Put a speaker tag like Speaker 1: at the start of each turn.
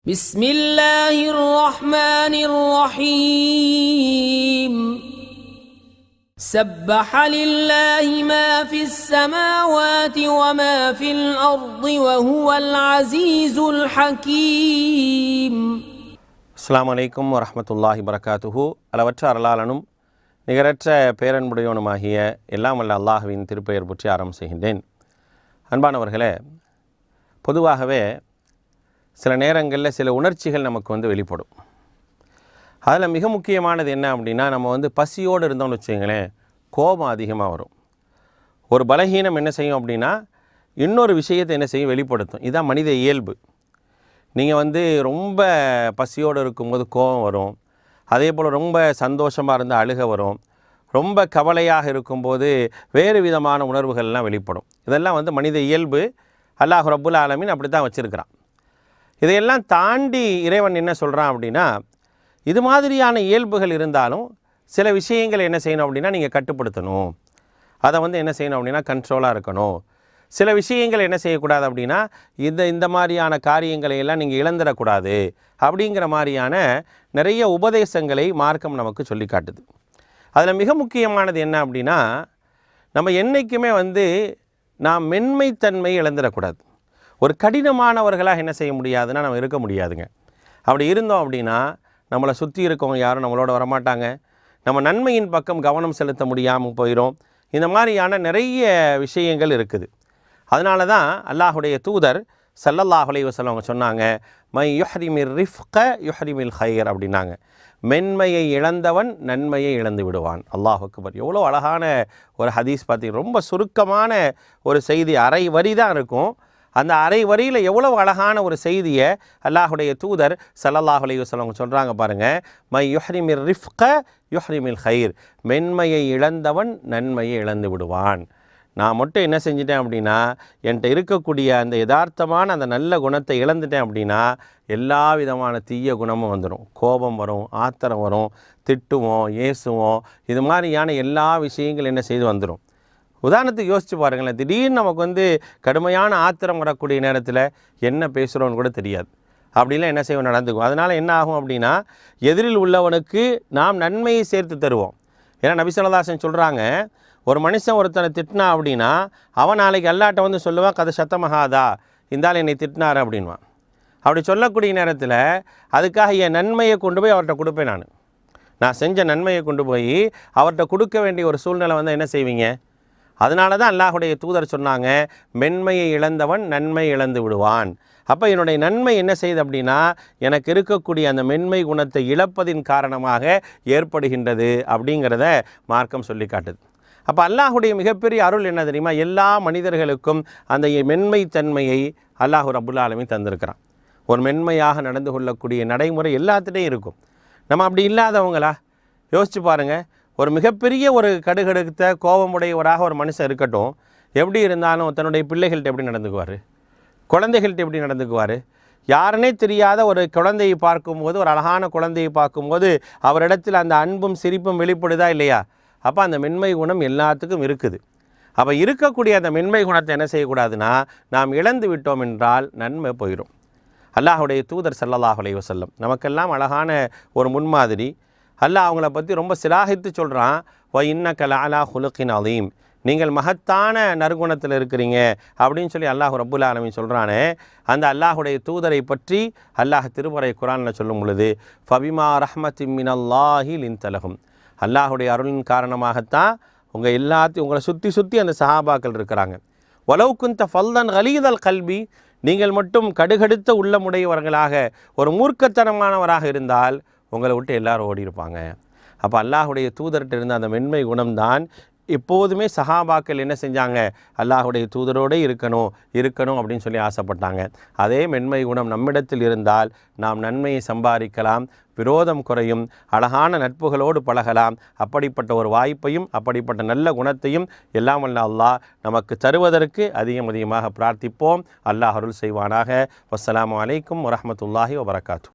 Speaker 1: بسم الله الرحمن الرحيم سبح لله ما في السماوات وما في الأرض وهو العزيز الحكيم.
Speaker 2: அஸ்ஸலாமு அலைக்கும் வரஹ்மத்துல்லாஹி வபரகாத்துஹு. அளவற்ற அருளாளனும் நிகரற்ற பேரன்புடையவனுமாகிய எல்லாம் வல்ல அல்லாஹ்வின் திருப்பெயர் பற்றி ஆரம்பம் செய்கின்றேன். அன்பானவர்களே, பொதுவாகவே சில நேரங்களில் சில உணர்ச்சிகள் நமக்கு வெளிப்படும். அதில் மிக முக்கியமானது என்ன அப்படின்னா, நம்ம பசியோடு இருந்தோம்னு வச்சுங்களேன், கோபம் அதிகமாக வரும். ஒரு பலகீனம் என்ன செய்யும் அப்படின்னா, இன்னொரு விஷயத்தை என்ன செய்யும், வெளிப்படுத்தும். இதுதான் மனித இயல்பு. நீங்கள் ரொம்ப பசியோடு இருக்கும்போது கோபம் வரும். அதே போல் ரொம்ப சந்தோஷமாக இருந்தால் அழுக வரும். ரொம்ப கவலையாக இருக்கும்போது வேறு விதமான உணர்வுகள்லாம் வெளிப்படும். இதெல்லாம் மனித இயல்பு. அல்லாஹ் ரப்புல் ஆலமீன் அப்படி தான் வச்சுருக்கிறான். இதையெல்லாம் தாண்டி இறைவன் என்ன சொல்கிறான் அப்படின்னா, இது மாதிரியான இயல்புகள் இருந்தாலும் சில விஷயங்களை என்ன செய்யணும் அப்படின்னா நீங்கள் கட்டுப்படுத்தணும். அதை என்ன செய்யணும் அப்படின்னா கண்ட்ரோலாக இருக்கணும். சில விஷயங்கள் என்ன செய்யக்கூடாது அப்படின்னா இந்த மாதிரியான காரியங்களை எல்லாம் நீங்கள் இழந்துடக்கூடாது அப்படிங்கிற மாதிரியான நிறைய உபதேசங்களை மார்க்கம் நமக்கு சொல்லி காட்டுது. அதில் மிக முக்கியமானது என்ன அப்படின்னா, நம்ம என்றைக்குமே நாம் மென்மைத்தன்மை இழந்துடக்கூடாது. ஒரு கடினமானவர்களாக என்ன செய்ய முடியாதுன்னா நம்ம இருக்க முடியாதுங்க. அப்படி இருந்தோம் அப்படின்னா நம்மளை சுற்றி இருக்கவங்க யாரும் நம்மளோட வரமாட்டாங்க. நம்ம நன்மையின் பக்கம் கவனம் செலுத்த முடியாமல் போயிடும். இந்த மாதிரியான நிறைய விஷயங்கள் இருக்குது. அதனால தான் அல்லாஹுடைய தூதர் ஸல்லல்லாஹு அலைஹி வஸல்லம் அவங்க சொன்னாங்க, மை யுஹ்ரிமிர் ரிஃப்க யுஹ்ரிமில் ஹைர் அப்படின்னாங்க. மென்மையை இழந்தவன் நன்மையை இழந்து விடுவான். அல்லாஹ் அக்பர். எவ்வளோ அழகான ஒரு ஹதீஸ் பார்த்தீங்க. ரொம்ப சுருக்கமான ஒரு செய்தி, அரை வரி தான் இருக்கும். அந்த அரை வரியில் எவ்வளவு அழகான ஒரு செய்தியை அல்லாஹுடைய தூதர் ஸல்லல்லாஹு அலைஹி வஸல்லம் சொல்கிறாங்க பாருங்கள். மை யுஹ்ரிமிர் ரிஃப்க யுஹ்ரிமில் ஹைர். மென்மையை இழந்தவன் நன்மையை இழந்து விடுவான். நான் மட்டும் என்ன செஞ்சிட்டேன் அப்படின்னா, என்கிட்ட இருக்கக்கூடிய அந்த யதார்த்தமான அந்த நல்ல குணத்தை இழந்துட்டேன் அப்படின்னா எல்லா விதமான தீய குணமும் வந்துடும். கோபம் வரும், ஆத்திரம் வரும், திட்டுவோம், ஏசுவோம், இது மாதிரியான எல்லா விஷயங்கள் என்ன செய்து வந்துடும். உதாரணத்துக்கு யோசித்து பாருங்களேன், திடீர்னு நமக்கு கடுமையான ஆத்திரம் வரக்கூடிய நேரத்தில் என்ன பேசுகிறோன்னு கூட தெரியாது. அப்படிலாம் என்ன செய்வோம், நடந்துக்கும். அதனால் என்ன ஆகும் அப்படின்னா, எதிரில் உள்ளவனுக்கு நாம் நன்மையை சேர்த்து தருவோம். ஏன்னா நபி ஸல்லல்லாஹு அலைஹி வஸல்லம் சொல்கிறாங்க, ஒரு மனுஷன் ஒருத்தனை திட்டினா அப்படின்னா அவன் நாளைக்கு அல்லாஹ்ட்ட சொல்லுவான், கதை சத்தமஹாதா, இந்தால் என்னை திட்டினார் அப்படின்வான். அப்படி சொல்லக்கூடிய நேரத்தில் அதுக்காக என் நன்மையை கொண்டு போய் அவர்கிட்ட கொடுப்பேன். நான் செஞ்ச நன்மையை கொண்டு போய் அவர்கிட்ட கொடுக்க வேண்டிய ஒரு சூழ்நிலை என்ன செய்வீங்க? அதனால தான் அல்லாஹுடைய தூதர் சொன்னாங்க, மென்மையை இழந்தவன் நன்மை இழந்து விடுவான். அப்போ என்னுடைய நன்மை என்ன செய்யுது அப்படின்னா, எனக்கு இருக்கக்கூடிய அந்த மென்மை குணத்தை இழப்பதின் காரணமாக ஏற்படுகின்றது அப்படிங்கிறத மார்க்கம் சொல்லி காட்டுது. அப்போ அல்லாஹுடைய மிகப்பெரிய அருள் என்ன தெரியுமா, எல்லா மனிதர்களுக்கும் அந்த மென்மை தன்மையை அல்லாஹ் ரப்புல் ஆலமீன் தந்திருக்கிறான். ஒரு மென்மையாக நடந்து கொள்ளக்கூடிய நடைமுறை எல்லாத்துலேயும் இருக்கும். நம்ம அப்படி இல்லாதவங்களா? யோசித்து பாருங்கள். ஒரு மிகப்பெரிய ஒரு கடுகடுத்த கோபமுடையவராக ஒரு மனுஷன் இருக்கட்டும், எப்படி இருந்தாலும் தன்னுடைய பிள்ளைகள்கிட்ட எப்படி நடந்துக்குவார், குழந்தைகள்கிட்ட எப்படி நடந்துக்குவார்? யாருன்னே தெரியாத ஒரு குழந்தையை பார்க்கும்போது, ஒரு அழகான குழந்தையை பார்க்கும்போது அவரிடத்தில் அந்த அன்பும் சிரிப்பும் வெளிப்படுதா இல்லையா? அப்போ அந்த மென்மை குணம் எல்லாத்துக்கும் இருக்குது. அப்போ இருக்கக்கூடிய அந்த மென்மை குணத்தை என்ன செய்யக்கூடாதுன்னா, நாம் இழந்து விட்டோம் என்றால் நன்மை போயிடும். அல்லாஹுடைய தூதர் ஸல்லல்லாஹு அலைஹி வஸல்லம் நமக்கெல்லாம் அழகான ஒரு முன்மாதிரி. அல்லாஹ் அவங்கள பற்றி ரொம்ப சிலாகித்து சொல்கிறான், வ இன்னக லஅலா ஹுலுகின் அதீம், நீங்கள் மகத்தான நற்குணத்தில் இருக்கிறீங்க அப்படின்னு சொல்லி அல்லாஹ் ரப்புல் ஆலமீன் சொல்கிறானே. அந்த அல்லாஹுடைய தூதரை பற்றி அல்லாஹ் திருமறை குர்ஆனில் சொல்லும் பொழுது, ஃபபிமா ரஹ்மத்தின் மினல்லாஹி லின்தலஹும், அல்லாஹுடைய அருளின் காரணமாகத்தான் உங்களை சுற்றி அந்த சஹாபாக்கள் இருக்கிறாங்க. வலவ் குன்த ஃபல்தன் கலீதல் கல்பி, நீங்கள் மட்டும் கடுகடுத்த உள்ளமுடையவர்களாக ஒரு மூர்க்கத்தனமானவராக இருந்தால் உங்களை விட்டு எல்லாரும் ஓடி இருப்பாங்க. அப்போ அல்லாஹுடைய தூதர்கிட்ட இருந்த அந்த மென்மை குணம்தான் எப்போதுமே சஹாபாக்கள் என்ன செஞ்சாங்க, அல்லாஹுடைய தூதரோடு இருக்கணும் அப்படின்னு சொல்லி ஆசைப்பட்டாங்க. அதே மென்மை குணம் நம்மிடத்தில் இருந்தால் நாம் நன்மையை சம்பாதிக்கலாம், விரோதம் குறையும், அழகான நட்புகளோடு பழகலாம். அப்படிப்பட்ட ஒரு வாய்ப்பையும் அப்படிப்பட்ட நல்ல குணத்தையும் எல்லாம் வல்ல அல்லாஹ் நமக்கு தருவதற்கு அதிகமாக பிரார்த்திப்போம். அல்லாஹ் அருள் செய்வானாக. வஸ்ஸலாமு அலைக்கும் வரஹ்மத்துல்லாஹி வபரகாத்துஹு.